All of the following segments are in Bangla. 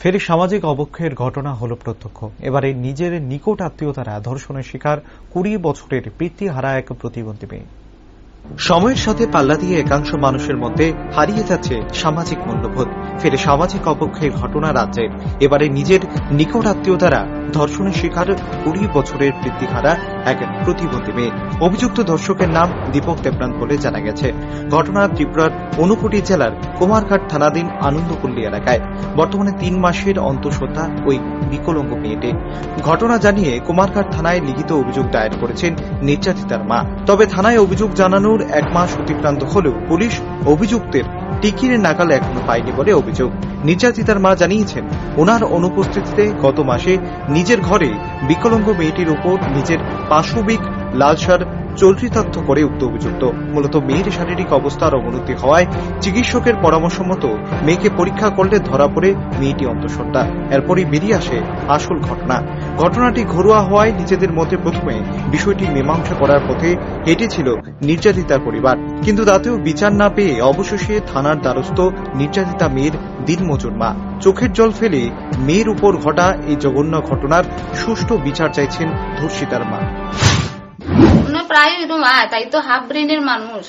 ফের সামাজিক অবক্ষয়ের ঘটনা হল প্রত্যক্ষ। এবারে নিজের নিকট আত্মীয়তারা ধর্ষণের শিকার 20 বছরের পিতৃহারা এক প্রতিবন্ধী মেয়ে। সময়ের সাথে পাল্লা দিয়ে একাংশ মানুষের মধ্যে হারিয়ে যাচ্ছে সামাজিক মূল্যবোধ। ফের সামাজিক অবক্ষয়ের ঘটনা রাজ্যের। এবারে নিজের নিকট আত্মীয়তারা ধর্ষণের শিকার 20 বছরের পিতৃহারা এক প্রতিবন্ধী মেয়ে। অভিযুক্ত ধর্ষকের নাম দীপক দেবনাথ বলে জানা গেছে। ঘটনা ত্রিপুরার ঊনকোটি জেলার কুমারঘাট থানাধীন আনন্দপল্লী এলাকায়। বর্তমানে 3 মাসের অন্তঃসত্ত্বা ওই বিকলাঙ্গ মেয়েটি। ঘটনা জানিয়ে কুমারঘাট থানায় লিখিত অভিযোগ দায়ের করেছেন নির্যাতিতার মা। তবে থানায় অভিযোগ জানানোর 1 মাস অতিক্রান্ত হলেও পুলিশ অভিযুক্তের টিকিরের নাগাল এখনো পায়নি বলে অভিযোগ। নির্যাতিতার মা জানিয়েছেন, ওনার অনুপস্থিতিতে গত মাসে নিজের ঘরে বিকলাঙ্গ মেয়েটির উপর নিজের পাশবিক লালসার চরিতার্থ করে উক্ত অভিযুক্ত। মূলত মেয়ের শারীরিক অবস্থার অবনতি হওয়ায় চিকিৎসকের পরামর্শ মতো মেয়েকে পরীক্ষা করলে ধরা পড়ে মেয়েটি অন্তঃসত্ত্বা। এরপরই বেরিয়ে আসে আসল ঘটনা। ঘটনাটি ঘরোয়া হওয়ায় নিজেদের মধ্যে প্রথমে বিষয়টি মীমাংসা করার পথে হেঁটেছিল নির্যাতিতার পরিবার। কিন্তু তাতেও বিচার না পেয়ে অবশেষে থানার দ্বারস্থ নির্যাতিতা মেয়ের দিনমজুর মা। চোখের জল ফেলে মেয়ের উপর ঘটা এই জঘন্য ঘটনার সুষ্ঠু বিচার চাইছেন ধর্ষিতার মা। প্রায় এরকম তাই তো হাফ ব্রেনের মানুষ,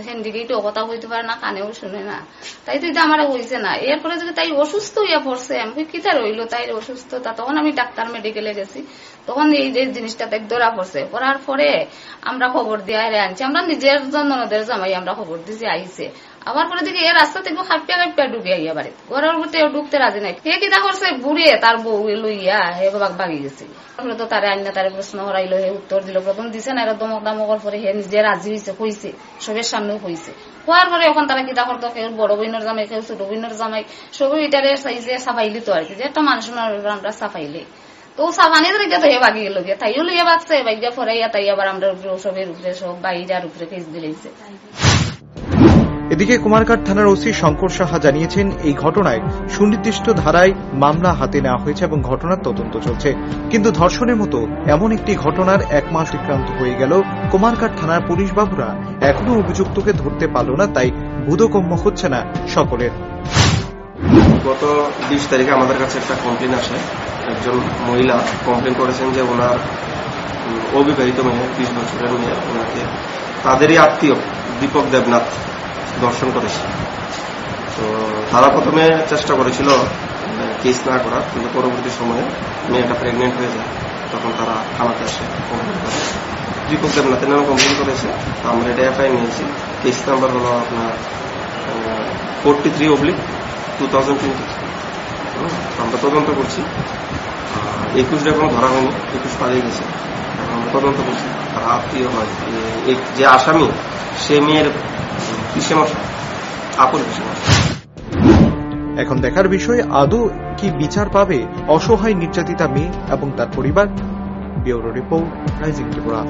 হ্যান্ডিকেট কথা হইতে পারে না, কানেও শুনে না, তাই তো আমার হয়েছে না। এরপরে যদি তাই অসুস্থ হইয়া পড়ছে, আমি কিতা রইলো তাই অসুস্থতা, তখন আমি ডাক্তার মেডিকেলে গেছি। তখন এই যে জিনিসটা তাই ধরা পড়ছে। পড়ার পরে আমরা খবর দিয়ে আনছি, আমরা নিজের ননদের জামাই আমরা খবর দিয়েছি, আইছে। আবার পরে দেখি এর রাস্তা থেকে খাপিয়া খাপিয়া ঢুকে আইয়া বাড়ি, ঘরের মধ্যে ঢুকতে রাজি নাই। কে কিতা করছে, বুড়ে তার বউ লইয়া হে বাগি গেছে। তো তারে আইনা তারে প্রশ্ন হরাইলো, হে উত্তর দিল। প্রথম দিছে না, এরা দমক দামকর পরে হে নিজে রাজি হয়েছে, কইছে, সবের সামনেও কইছে। হওয়ার পরে এখন তারা কিতা করতো, কেউ বড় বইনের জামাই, কেউ ছোট বইনের জামাই, সবই এটারে চাইছে সাফাইলি তো আর কি, যে একটা মানুষ আমরা সাফাইলে তো সাবানি রেখে তো হে বাগি গেল গিয়ে, তাইও লইয়া বাগছে, বাইজা ফরাইয়া তাই আবার আমরা সবের উপরে সব বাইরার উপরে কেস দিলেছে। এদিকে কুমারঘাট থানার ওসি শঙ্কর সাহা জানিয়েছেন, এই ঘটনায় সুনির্দিষ্ট ধারায় মামলা হাতে নেওয়া হয়েছে এবং ঘটনার তদন্ত চলছে। কিন্তু ধর্ষণের মতো এমন একটি ঘটনার 1 মাস অতিক্রান্ত হয়ে গেল, কুমারঘাট থানার পুলিশ বাবুরা এখনো অভিযুক্তকে ধরতে পারল না, তাই বোধগম্য হচ্ছে না সকলের। গত 20 তারিখে আমাদের কাছে একটা কমপ্লেন আসে। একজন মহিলা কমপ্লেন করেছেন যে ওনার অবিবাহিত মেয়ে, 20 বছরের মেয়ে, ওনাকে তাদেরই আত্মীয় দীপক দেবনাথ দর্শন করেছে। তো তারা প্রথমে চেষ্টা করেছিল কেস না করার, কিন্তু পরবর্তী সময়ে মেয়েটা প্রেগনেন্ট হয়ে যায়। তখন তারা থানাতে আসে, কমপ্লেন করে দীপক দেবনাথের নামে কমপ্লেন করেছে। আমরা এটা এফআইআর নিয়েছি। কেস নাম্বার হলো আপনার 43/2020। আমরা তদন্ত করছি। 21 এখনো ধরা হয়নি, 21 পালিয়ে গেছে। আমরা তদন্ত করছি। তারা আত্মীয় হয়, যে আসামি সে মেয়ের এখন দেখার বিষয়, আদৌ কি বিচার পাবে অসহায় নির্যাতিতা মেয়ে এবং তার পরিবার। Bureau report, rising Tripura.